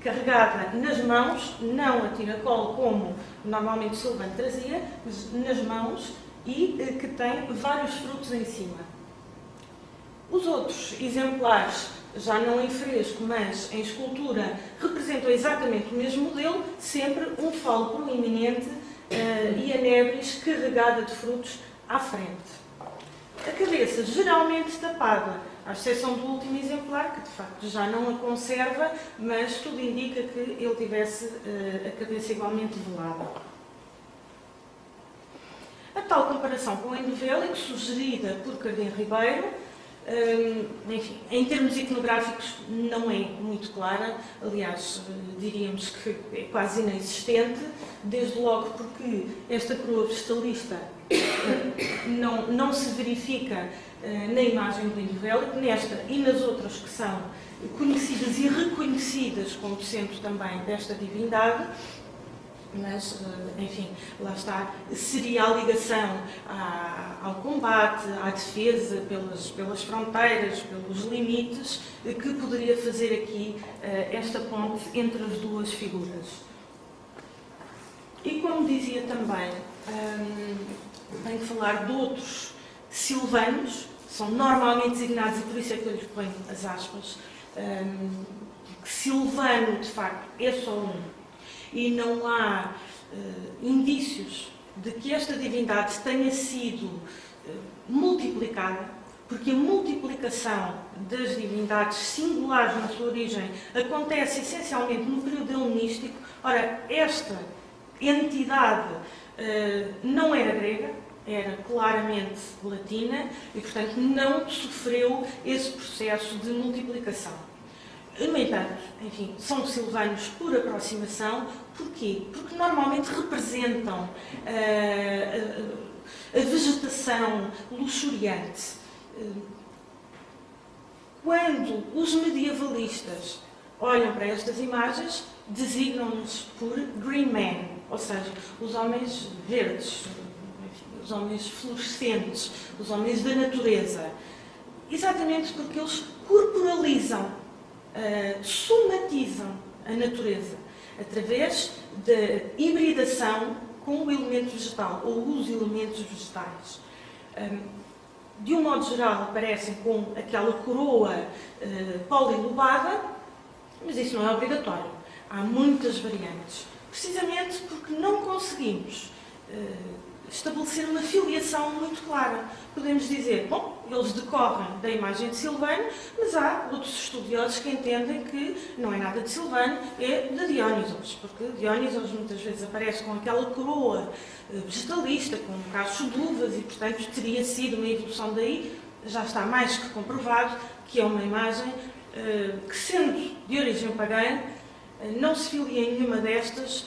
carregada nas mãos, não a tiracolo como normalmente Silvano trazia, mas nas mãos, e que tem vários frutos em cima. Os outros exemplares, já não em fresco, mas em escultura, representam exatamente o mesmo modelo, sempre um falo proeminente e a Nebris carregada de frutos à frente. A cabeça geralmente tapada à exceção do último exemplar, que de facto já não a conserva, mas tudo indica que ele tivesse a cabeça igualmente velada. A tal comparação com o endovélico, sugerida por Cardim Ribeiro, enfim, em termos iconográficos não é muito clara, aliás, diríamos que é quase inexistente, desde logo porque esta coroa vestalista não se verifica na imagem do endovélico, nesta e nas outras que são conhecidas e reconhecidas como sendo também desta divindade. Mas, enfim, lá está, seria a ligação ao combate, à defesa pelas fronteiras, pelos limites, que poderia fazer aqui esta ponte entre as duas figuras. E como dizia também, tenho que falar de outros silvanos, são normalmente designados, e por isso é que eu lhes ponho as aspas, que silvano, de facto, é só um. E não há indícios de que esta divindade tenha sido multiplicada, porque a multiplicação das divindades singulares na sua origem acontece essencialmente no período helenístico. Ora, esta entidade não era grega, era claramente latina e, portanto, não sofreu esse processo de multiplicação. No entanto, enfim, são silvanos por aproximação. Porquê? Porque normalmente representam a vegetação luxuriante. Quando os medievalistas olham para estas imagens, designam-nos por green men, ou seja, os homens verdes, enfim, os homens fluorescentes, os homens da natureza. Exatamente porque eles corporalizam, somatizam a natureza através da hibridação com o elemento vegetal ou os elementos vegetais. De um modo geral, aparecem com aquela coroa polilobada, mas isso não é obrigatório. Há muitas variantes, precisamente porque não conseguimos estabelecer uma filiação muito clara. Podemos dizer, bom, eles decorrem da imagem de Silvano, mas há outros estudiosos que entendem que não é nada de Silvano, é de Diónisos, porque Diónisos muitas vezes aparece com aquela coroa vegetalista, com um cacho de uvas, e portanto teria sido uma evolução daí. Já está mais que comprovado que é uma imagem que, sendo de origem pagã, não se filia em nenhuma destas,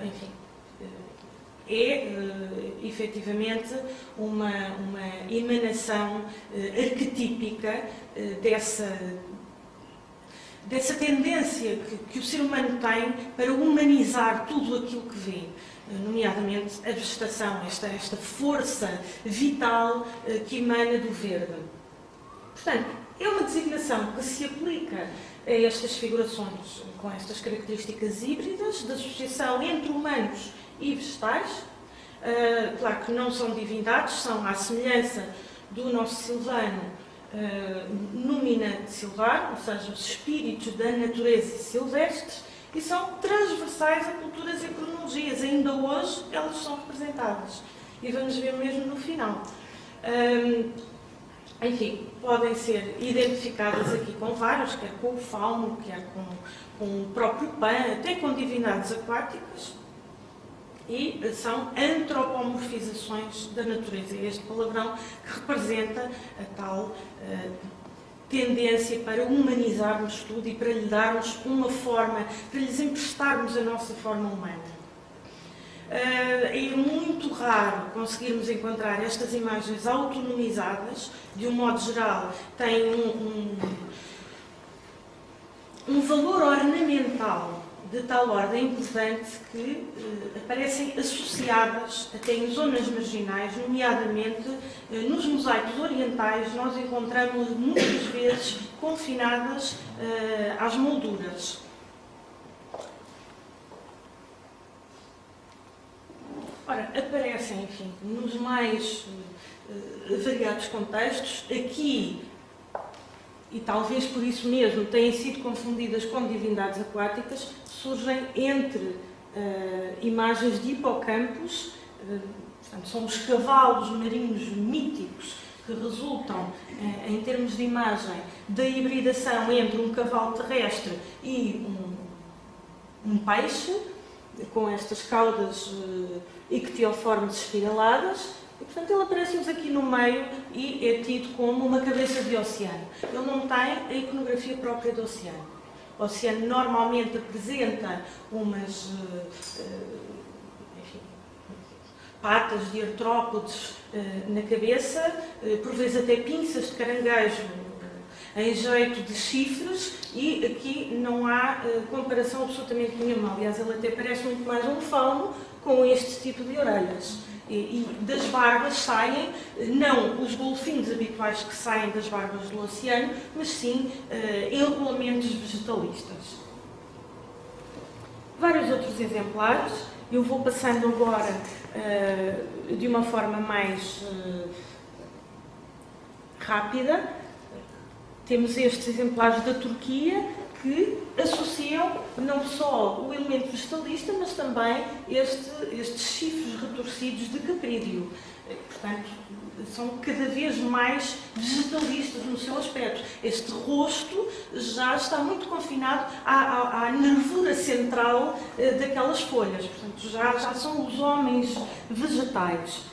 enfim, efetivamente uma emanação arquetípica dessa tendência que o ser humano tem para humanizar tudo aquilo que vê, nomeadamente a vegetação, esta força vital que emana do verde. Portanto, é uma designação que se aplica a estas figurações com estas características híbridas de associação entre humanos e vegetais. Claro que não são divindades, são à semelhança do nosso Silvano, Numina de Silvar, ou seja, os espíritos da natureza silvestre, e são transversais a culturas e cronologias. Ainda hoje elas são representadas. E vamos ver mesmo no final. Enfim, podem ser identificadas aqui com vários, quer com o fauno, quer com o próprio Pan, até com divindades aquáticas. E são antropomorfizações da natureza. Este palavrão que representa a tal tendência para humanizarmos tudo e para lhe darmos uma forma, para lhes emprestarmos a nossa forma humana. É muito raro conseguirmos encontrar estas imagens autonomizadas. De um modo geral, têm um valor ornamental de tal ordem importante que aparecem associadas até em zonas marginais, nomeadamente nos mosaicos orientais. Nós encontramos muitas vezes confinadas às molduras. Ora, aparecem, enfim, nos mais variados contextos. Aqui, e talvez por isso mesmo têm sido confundidas com divindades aquáticas, surgem entre imagens de hipocampos, portanto, são os cavalos marinhos míticos que resultam, em termos de imagem, da hibridação entre um cavalo terrestre e um peixe, com estas caudas ictioformes espiraladas, e, portanto, ele aparece-nos aqui no meio e é tido como uma cabeça de oceano. Ele não tem a iconografia própria do oceano. O oceano normalmente apresenta umas patas de artrópodes na cabeça, por vezes até pinças de caranguejo em jeito de chifres, e aqui não há comparação absolutamente nenhuma. Aliás, ele até parece muito mais um fauno com este tipo de orelhas. E das barbas saem, não os golfinhos habituais que saem das barbas do oceano, mas sim enrolamentos vegetalistas. Vários outros exemplares. Eu vou passando agora de uma forma mais rápida. Temos estes exemplares da Turquia que associam não só o elemento vegetalista, mas também estes chifres retorcidos de caprídeo. Portanto, são cada vez mais vegetalistas no seu aspecto. Este rosto já está muito confinado à nervura central daquelas folhas. Portanto, já são os homens vegetais.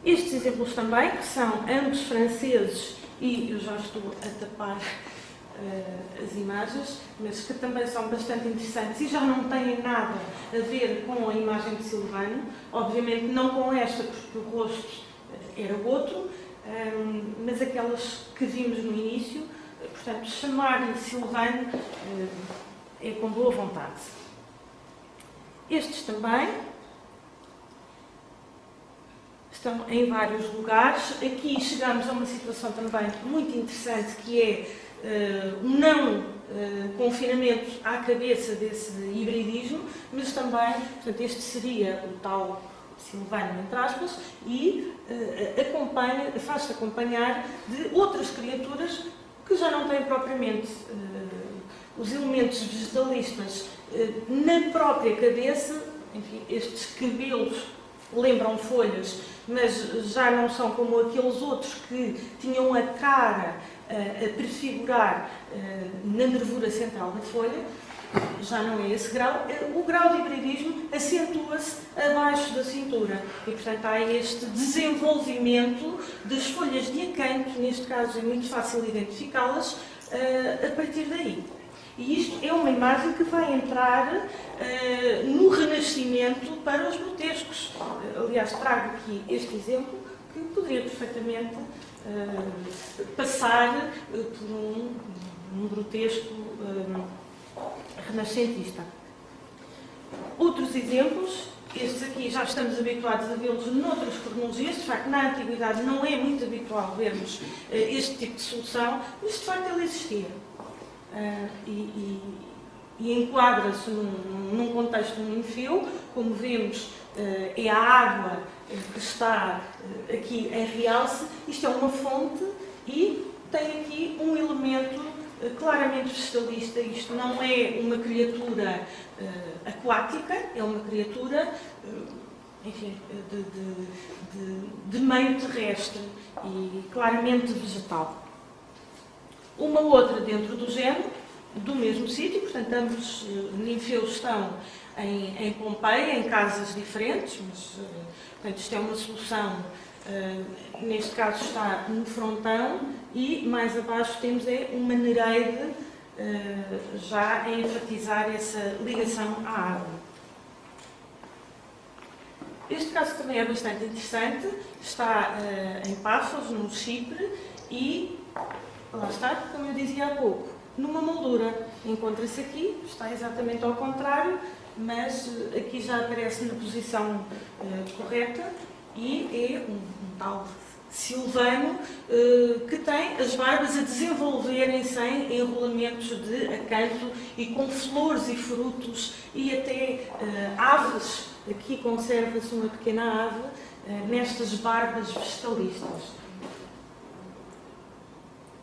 Estes exemplos também, que são ambos franceses, e eu já estou a tapar as imagens, mas que também são bastante interessantes e já não têm nada a ver com a imagem de Silvano, obviamente não com esta, porque o rosto era outro, mas aquelas que vimos no início, portanto, chamar-lhe Silvano é com boa vontade. Estes também estão em vários lugares. Aqui chegamos a uma situação também muito interessante, que é não confinamento à cabeça desse hibridismo, mas também, portanto, este seria o tal Silvano, entre aspas, e faz-se acompanhar de outras criaturas que já não têm propriamente os elementos vegetalistas na própria cabeça. Enfim, estes cabelos lembram folhas, mas já não são como aqueles outros que tinham a cara a prefigurar na nervura central da folha. Já não é esse grau. O grau de hibridismo acentua-se abaixo da cintura e, portanto, há este desenvolvimento das folhas de acanto, neste caso é muito fácil identificá-las a partir daí. E isto é uma imagem que vai entrar no Renascimento para os grotescos. Aliás, trago aqui este exemplo que poderia perfeitamente passar por um grotesco renascentista. Outros exemplos, estes aqui já estamos habituados a vê-los noutras cronologias. De facto, na Antiguidade não é muito habitual vermos este tipo de solução, mas de facto ele existia. E enquadra-se num contexto de ninfeu. Como vemos, é a água que está aqui em realce. Isto é uma fonte e tem aqui um elemento claramente vegetalista. Isto não é uma criatura aquática, é uma criatura, enfim, de meio terrestre e claramente vegetal. Uma outra dentro do género, do mesmo sítio, portanto, ambos ninfeus estão em Pompeia, em casas diferentes, mas portanto, isto é uma solução, neste caso está no frontão, e mais abaixo temos uma nereide, já a enfatizar essa ligação à água. Este caso também é bastante interessante, está em Paphos, no Chipre, e lá está, como eu dizia há pouco, numa moldura. Encontra-se aqui, está exatamente ao contrário, mas aqui já aparece na posição correta, e é um tal Silvano que tem as barbas a desenvolverem-se em enrolamentos de acanto e com flores e frutos e até aves. Aqui conserva-se uma pequena ave nestas barbas vegetalistas.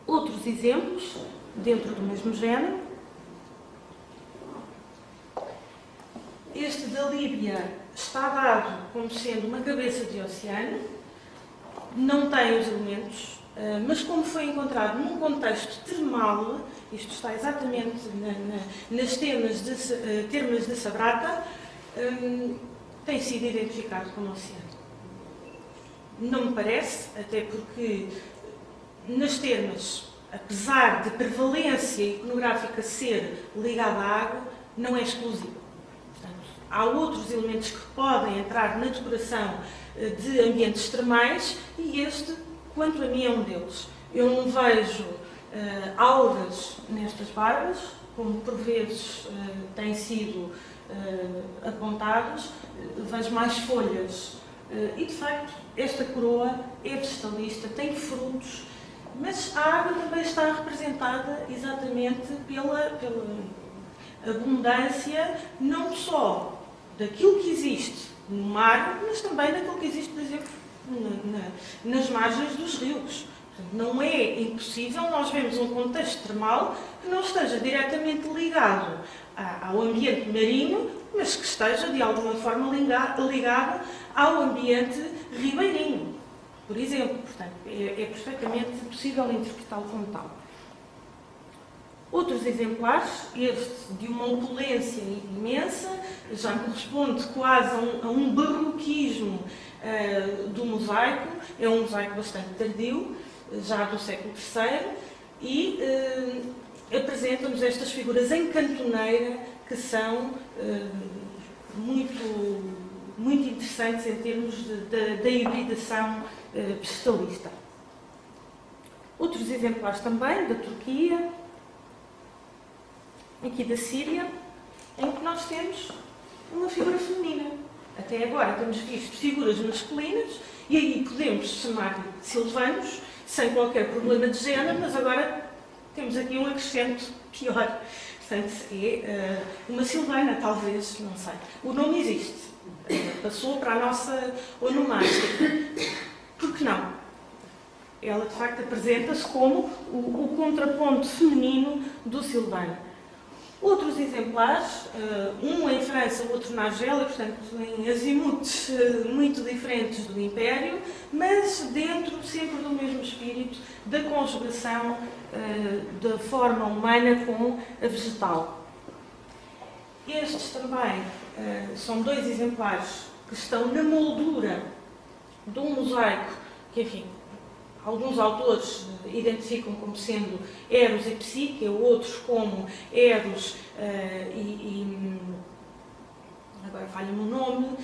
Outros exemplos, dentro do mesmo género. Este da Líbia está dado como sendo uma cabeça de oceano. não tem os elementos, mas como foi encontrado num contexto termal, isto está exatamente nas termas de Sabrata, tem sido identificado como oceano. Não me parece, até porque nas termas, apesar de prevalência iconográfica ser ligada à água, não é exclusiva. Portanto, há outros elementos que podem entrar na decoração de ambientes termais e este, quanto a mim, é um deles. Eu não vejo algas nestas barbas, como por vezes têm sido apontados, vejo mais folhas. E, de facto, esta coroa é vegetalista, tem frutos, mas a água também está representada exatamente pela abundância, não só daquilo que existe no mar, mas também daquilo que existe, por exemplo, nas margens dos rios. Portanto, não é impossível nós vermos um contexto termal que não esteja diretamente ligado ao ambiente marinho, mas que esteja de alguma forma ligado ao ambiente ribeirinho, por exemplo. Portanto, é perfeitamente possível interpretá-lo como tal. Outros exemplares, este de uma opulência imensa, já corresponde quase a um barroquismo do mosaico, é um mosaico bastante tardio, já do século III, e apresenta-nos estas figuras em cantoneira que são muito interessantes em termos da hibridação vegetalista. Outros exemplares também, da Turquia, aqui da Síria, em que nós temos uma figura feminina. Até agora temos visto figuras masculinas, e aí podemos chamar de silvanos, sem qualquer problema de género, mas agora temos aqui um acrescento pior. Portanto, é uma silvana, talvez, não sei. O nome existe. Passou para a nossa onomástica. Por que não? Ela, de facto, apresenta-se como o contraponto feminino do silvano. Outros exemplares, um em França, o outro na Argélia, portanto, em azimutes muito diferentes do Império, mas dentro sempre do mesmo espírito da conjugação da forma humana com a vegetal. Estes também são dois exemplares que estão na moldura de um mosaico que, enfim, alguns autores identificam como sendo Eros e Psique, outros como Eros agora falha-me o nome,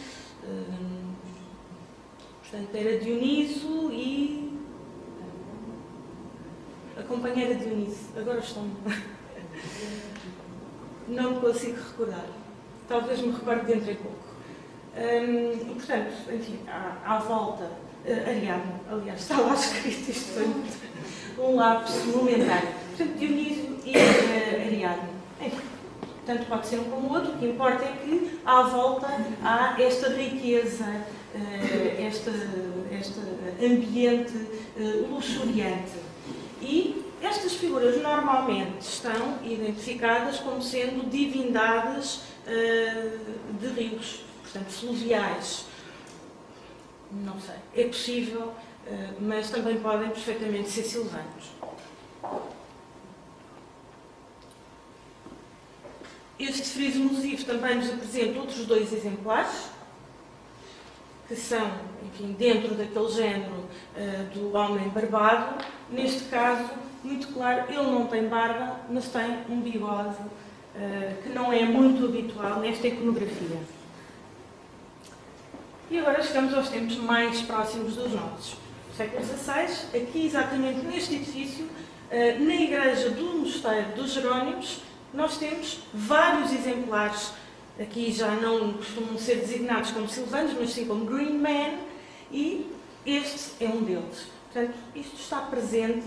portanto era Dioniso e a companheira de Dioniso. Agora não me consigo recordar. Talvez me recorde dentro de pouco. E, portanto, enfim, à volta, Ariadne, aliás, está lá escrito, isto foi um lapso momentâneo. Portanto, Dionísio e Ariadne. Enfim, tanto pode ser um como o outro, o que importa é que à volta há esta riqueza, este ambiente luxuriante. E estas figuras normalmente estão identificadas como sendo divindades de rios, portanto, fluviais. Não sei, é possível, mas também podem perfeitamente ser silvanos. Este friso mosivo também nos apresenta outros dois exemplares, que são, enfim, dentro daquele género do homem barbado. Neste caso, muito claro, ele não tem barba, mas tem um bigode que não é muito habitual nesta iconografia. E agora chegamos aos tempos mais próximos dos nossos. Século XVI, aqui exatamente neste edifício, na igreja do Mosteiro dos Jerónimos, nós temos vários exemplares, aqui já não costumam ser designados como silvanos, mas sim como green man, e este é um deles. Portanto, isto está presente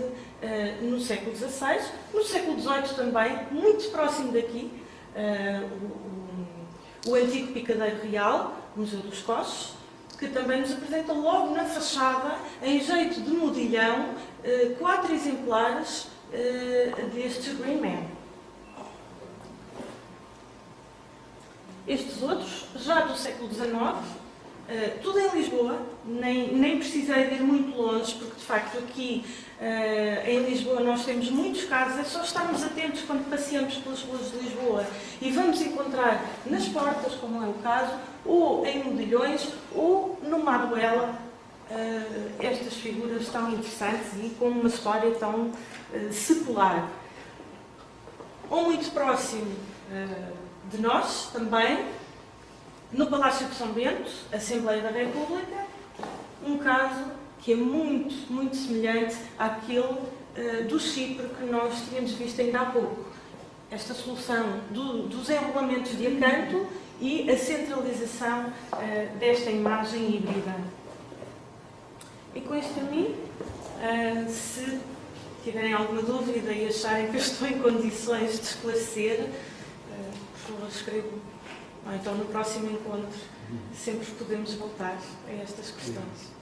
no século XVI, no século XVIII também, muito próximo daqui, o antigo Picadeiro Real, Museu dos Coches, que também nos apresenta logo na fachada, em jeito de modilhão, 4 exemplares destes Green Men. Estes outros, já do século XIX, tudo em Lisboa, nem precisei de ir muito longe, porque de facto aqui em Lisboa nós temos muitos casos, é só estarmos atentos quando passeamos pelas ruas de Lisboa e vamos encontrar nas portas, como é o caso, ou em modilhões, ou numa aduela, estas figuras tão interessantes e com uma história tão secular. Ou muito próximo de nós também, no Palácio de São Bento, Assembleia da República, um caso que é muito, muito semelhante àquele do Chipre que nós tínhamos visto ainda há pouco. Esta solução dos enrolamentos de acanto e a centralização desta imagem híbrida. E com isto termino. Se tiverem alguma dúvida e acharem que eu estou em condições de esclarecer, por favor, escrevam. Ou então, no próximo encontro, sempre podemos voltar a estas questões.